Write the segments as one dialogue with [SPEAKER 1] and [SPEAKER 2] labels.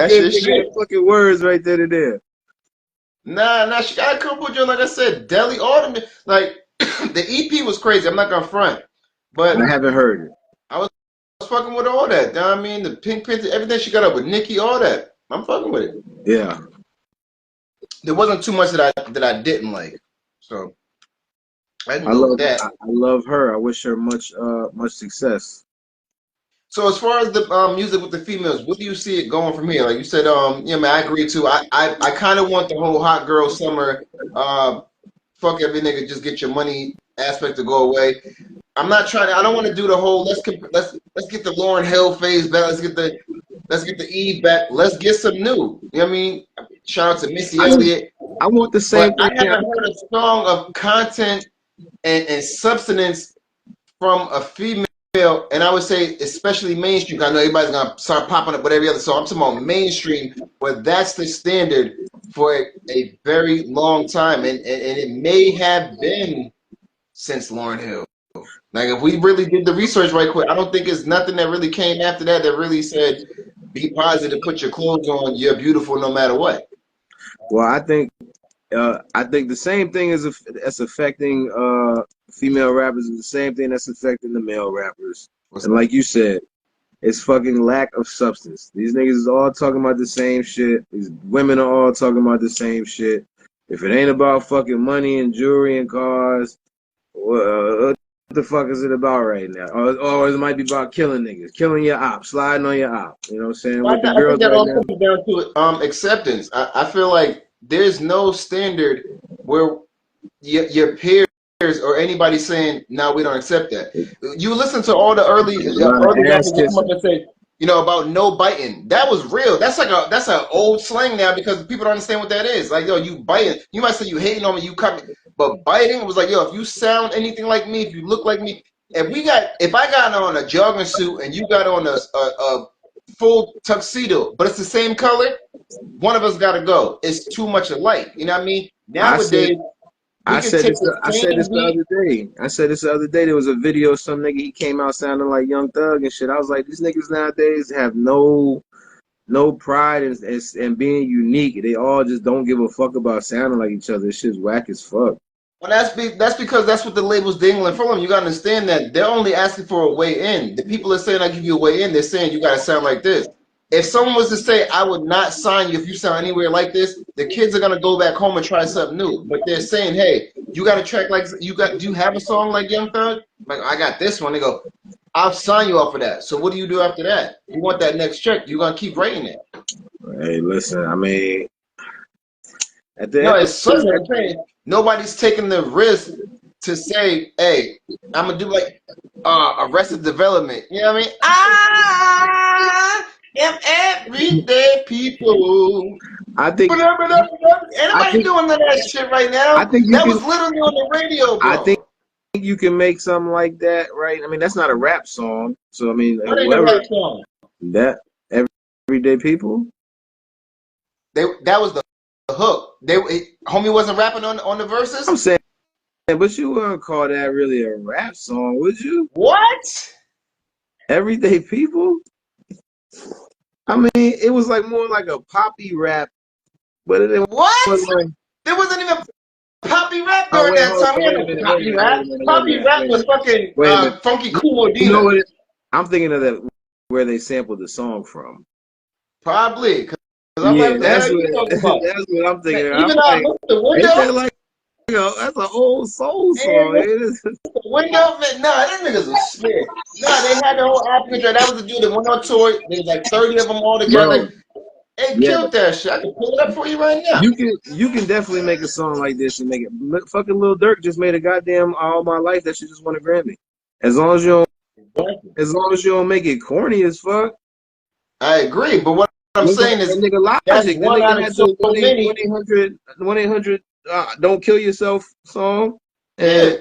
[SPEAKER 1] That's your shit. Fucking words right there and there.
[SPEAKER 2] Nah, she got a couple of joints, like I said, Deli, all them. Like, the EP was crazy. I'm not gonna front. But
[SPEAKER 1] I haven't heard it.
[SPEAKER 2] I was fucking with all that. You know what I mean? The Pink Panther, everything she got up with Nicki, all that. I'm fucking with it.
[SPEAKER 1] Yeah.
[SPEAKER 2] There wasn't too much that I didn't like. So I can go with that.
[SPEAKER 1] I love her. I wish her much success.
[SPEAKER 2] So as far as the music with the females, what do you see it going from here? Like you said, yeah, man, I agree too. I kind of want the whole hot girl summer, fuck every nigga, just get your money aspect to go away. I'm not trying to. I don't want to do the whole let's get the Lauryn Hill phase back. Let's get the Eve back. Let's get some new. You know what I mean? Shout out to Missy Elliott.
[SPEAKER 1] I want the same.
[SPEAKER 2] But I haven't heard a song of content and substance from a female. And I would say, especially mainstream. I know everybody's gonna start popping up with every other song. I'm talking about mainstream, where that's the standard for a very long time, and it may have been since Lauryn Hill. Like, if we really did the research right quick, I don't think it's nothing that really came after that really said, "Be positive, put your clothes on, you're beautiful no matter what."
[SPEAKER 1] Well, I think the same thing that's affecting female rappers is the same thing that's affecting the male rappers. And like you said, it's fucking lack of substance. These niggas is all talking about the same shit. These women are all talking about the same shit. If it ain't about fucking money and jewelry and cars, what the fuck is it about right now? Or it might be about killing niggas, killing your op, sliding on your op. You know what I'm saying?
[SPEAKER 2] Well, I think that all comes down to acceptance. I feel like there's no standard where your peers or anybody saying, "No, we don't accept that." You listen to all the early rappers that come up and say, you know, about no biting. That was real. That's an old slang now because people don't understand what that is. Like, yo, you biting. You might say you hating on me, you cut me, but biting was like, yo, if you sound anything like me, if you look like me, if I got on a jogging suit and you got on a full tuxedo, but it's the same color, one of us got to go. It's too much alike. You know what I mean? Nowadays,
[SPEAKER 1] I said this the other day. There was a video of some nigga. He came out sounding like Young Thug and shit. I was like, these niggas nowadays have no pride in being unique. They all just don't give a fuck about sounding like each other. This shit's whack as fuck.
[SPEAKER 2] Well, that's because that's what the label's dangling from them. You gotta understand that they're only asking for a way in. The people are saying I give you a way in. They're saying you gotta sound like this. If someone was to say I would not sign you if you sound anywhere like this, the kids are gonna go back home and try something new. But they're saying, hey, you got a track like do you have a song like Young Thug? Like, I got this one. They go, I'll sign you off of that. So what do you do after that? You want that next check? You're gonna keep writing it.
[SPEAKER 1] Hey, listen, I mean,
[SPEAKER 2] it's such a thing. Nobody's taking the risk to say, hey, I'm gonna do like Arrested Development. You know what I mean? I am everyday people.
[SPEAKER 1] I think
[SPEAKER 2] anybody doing that shit right now. I think that was literally on the radio, bro.
[SPEAKER 1] I think you can make something like that, right? I mean, that's not a rap song. So I mean,
[SPEAKER 2] what ain't a rap song?
[SPEAKER 1] That Everyday People.
[SPEAKER 2] That was the hook. Homie wasn't rapping on the verses.
[SPEAKER 1] I'm saying, but you wouldn't call that really a rap song, would you?
[SPEAKER 2] What?
[SPEAKER 1] Everyday People. I mean, it was like more like a poppy rap, but it
[SPEAKER 2] was like, there wasn't even poppy rap during that time. Poppy rap was fucking Funky Cool Odina.
[SPEAKER 1] You know what I'm thinking of that where they sampled the song from.
[SPEAKER 2] Probably.
[SPEAKER 1] Yeah, that's what I'm thinking.
[SPEAKER 2] Even out the window,
[SPEAKER 1] like, you know, that's an old soul song.
[SPEAKER 2] The window, them niggas was spit. They had the whole album. That was the dude that went on tour. There's like 30 of them all together. They killed that shit. I can pull it up for you right now.
[SPEAKER 1] You can definitely make a song like this and make it. Fucking Lil Durk just made a goddamn All My Life that should just won a Grammy. As long as you don't make it corny as fuck.
[SPEAKER 2] I agree, but what I'm saying is
[SPEAKER 1] nigga Logic. One out of so many 1-800 Don't Kill Yourself song.
[SPEAKER 2] Yeah,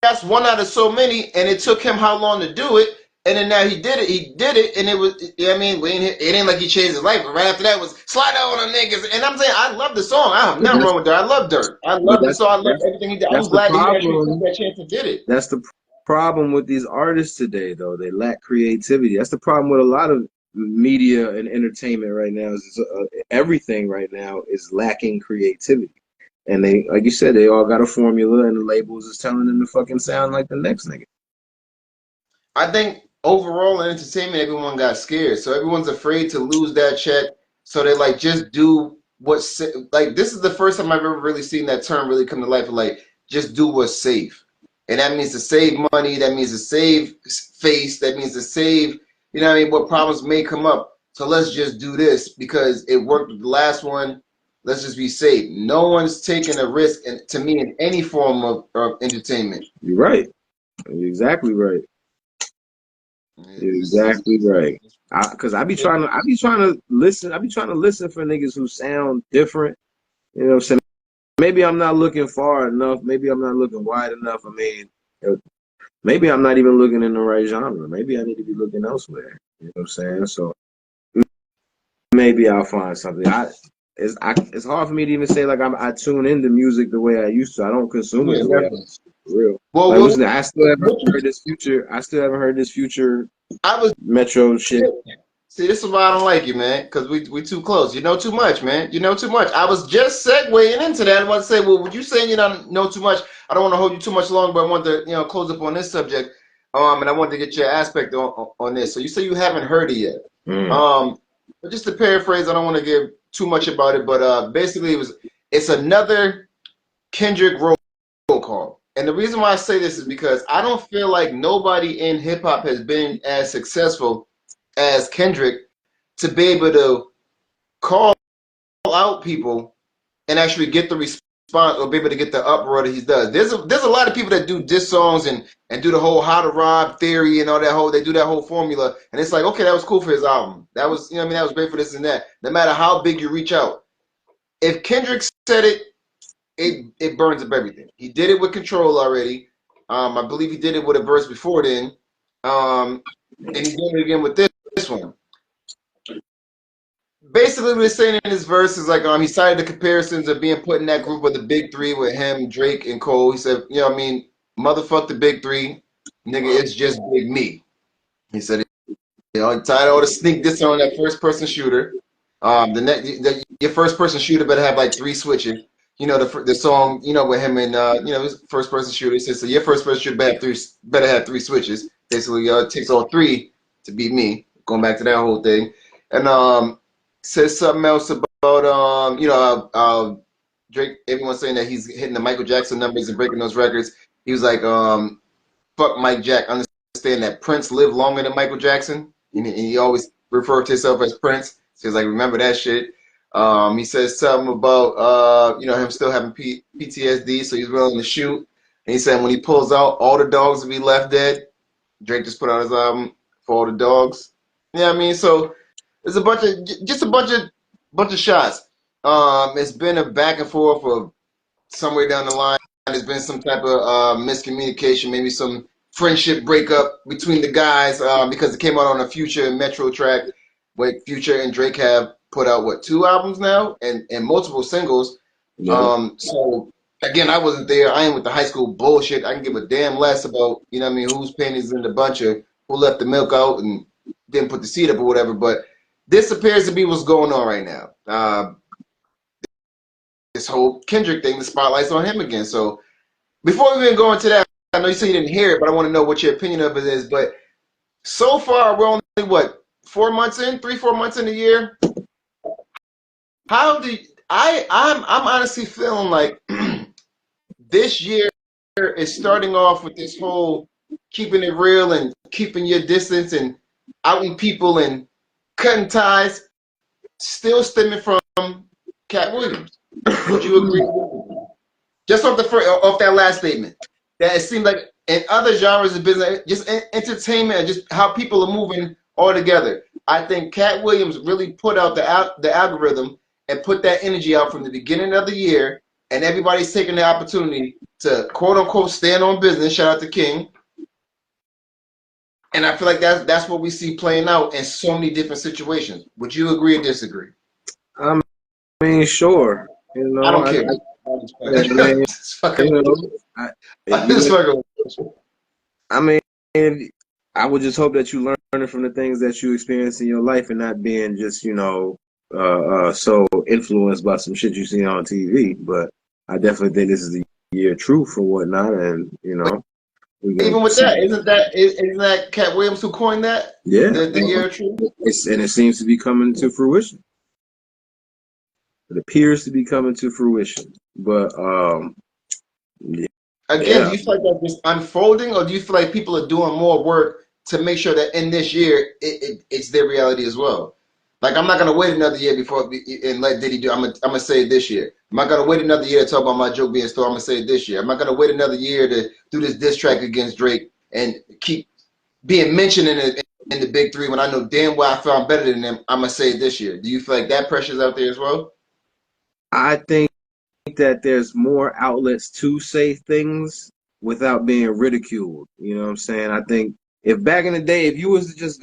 [SPEAKER 2] that's one out of so many, and it took him how long to do it, and then now he did it, and it was, I mean, it ain't like he changed his life, but right after that was Slide Out on the Niggas, and I'm saying, I love the song, I have nothing wrong with Dirt, I love Dirt, I love the song, I love everything he did, I'm glad he took that chance and did it.
[SPEAKER 1] That's the problem with these artists today, though, they lack creativity. That's the problem with a lot of media and entertainment right now is everything right now is lacking creativity. And they, like you said, they all got a formula, and the labels is telling them to fucking sound like the next nigga.
[SPEAKER 2] I think overall in entertainment, everyone got scared. So everyone's afraid to lose that check. So they like just do what's like. This is the first time I've ever really seen that term really come to life. Like just do what's safe, and that means to save money. That means to save face. That means to save. You know what I mean? What problems may come up. So let's just do this because it worked with the last one. Let's just be safe. No one's taking a risk, and to me, in any form of entertainment.
[SPEAKER 1] You're right. You're exactly right. You're exactly right. Cause I be trying to listen. I be trying to listen for niggas who sound different. You know what I'm saying? Maybe I'm not looking far enough. Maybe I'm not looking wide enough. I mean, maybe I'm not even looking in the right genre. Maybe I need to be looking elsewhere. You know what I'm saying? So maybe I'll find something. It's hard for me to even say like I tune into music the way I used to. I don't consume it
[SPEAKER 2] Yeah,
[SPEAKER 1] the way I
[SPEAKER 2] definitely.
[SPEAKER 1] used to. For real.
[SPEAKER 2] Well,
[SPEAKER 1] Like listen, I still haven't heard this future. I still haven't heard this future
[SPEAKER 2] I was
[SPEAKER 1] Metro shit.
[SPEAKER 2] see. This is why I don't like you, man. Because we too close. You know too much, man. You know too much. I was just segueing into that. I want to say, well, would you saying you don't know too much? I don't want to hold you too much longer, but I want to close up on this subject. And I wanted to get your aspect on this. So you say you haven't heard it yet.
[SPEAKER 1] Mm.
[SPEAKER 2] But just to paraphrase, I don't want to give too much about it, but basically it's another Kendrick roll call. And the reason why I say this is because I don't feel like nobody in hip hop has been as successful as Kendrick to be able to call out people and actually get the response or be able to get the uproar that he does. There's a lot of people that do diss songs and do the whole how to rob theory and all that whole, they do that whole formula, and it's like, okay, that was cool for his album. That was, you know what I mean, that was great for this and that. No matter how big you reach out. If Kendrick said it, it burns up everything. He did it with Control already. I believe he did it with a verse before then. And he's doing it again with this one. Basically, what he's saying in his verse is like, he cited the comparisons of being put in that group of the big three with him, Drake, and Cole. He said, you know what I mean, motherfuck the big three, nigga, it's just big me. He said, he tied all the sneak diss on that first person shooter. Your first person shooter better have like 3 switches. You know the song, with him and his first person shooter. He says, so your first person shooter better have 3 switches. Basically, it takes all 3 to beat me. Going back to that whole thing, and says something else about Drake. Everyone's saying that he's hitting the Michael Jackson numbers and breaking those records. He was like, fuck Mike Jack. Understand that Prince lived longer than Michael Jackson, and he always referred to himself as Prince. So he's like, remember that shit. He says something about him still having PTSD, so he's willing to shoot. And he said when he pulls out, all the dogs will be left dead. Drake just put out his album for all the dogs. Yeah, I mean, so there's a bunch of shots. It's been a back and forth of somewhere down the line. There's been some type of miscommunication, maybe some friendship breakup between the guys because it came out on a Future and Metro track. Where Future and Drake have put out 2 albums now and multiple singles.
[SPEAKER 1] Yeah.
[SPEAKER 2] So again, I wasn't there. I ain't with the high school bullshit. I can give a damn less about whose panties in the bunch or who left the milk out and didn't put the seed up or whatever. But this appears to be what's going on right now. This whole Kendrick thing, the spotlight's on him again. So before we even go into that, I know you said you didn't hear it, but I want to know what your opinion of it is. But so far, we're only 4 months in, 3-4 months in the year. How do I'm honestly feeling like this year is starting off with this whole keeping it real and keeping your distance and outing people and cutting ties, still stemming from Cat Williams. Would you agree? Just off that last statement, that it seems like in other genres of business, just entertainment, just how people are moving all together. I think Cat Williams really put out the algorithm and put that energy out from the beginning of the year, and everybody's taking the opportunity to quote unquote stand on business. Shout out to King. And I feel like that's what we see playing out in so many different situations. Would you agree or disagree?
[SPEAKER 1] I mean, sure. You know,
[SPEAKER 2] I don't care.
[SPEAKER 1] I mean, I would just hope that you learn learning from the things that you experience in your life and not being just, so influenced by some shit you see on TV. But I definitely think this is the year of truth and whatnot, and we're gonna
[SPEAKER 2] Even with
[SPEAKER 1] see.
[SPEAKER 2] that, isn't that Cat Williams who coined that?
[SPEAKER 1] Yeah,
[SPEAKER 2] The year of truth?
[SPEAKER 1] and it seems to be coming to fruition. It appears to be coming to fruition, but
[SPEAKER 2] Again, do
[SPEAKER 1] yeah,
[SPEAKER 2] you feel like that's just unfolding, or do you feel like people are doing more work to make sure that in this year it's their reality as well? Like, I'm not gonna wait another year before and let Diddy do. I'm gonna say it this year. I'm not gonna wait another year to talk about my joke being stolen. I'm gonna say it this year. I'm not gonna wait another year to do this diss track against Drake and keep being mentioned in the big three when I know damn well I feel I'm better than them. I'm gonna say it this year. Do you feel like that pressure's out there as well?
[SPEAKER 1] I think that there's more outlets to say things without being ridiculed. You know what I'm saying? I think if back in the day, if you was to just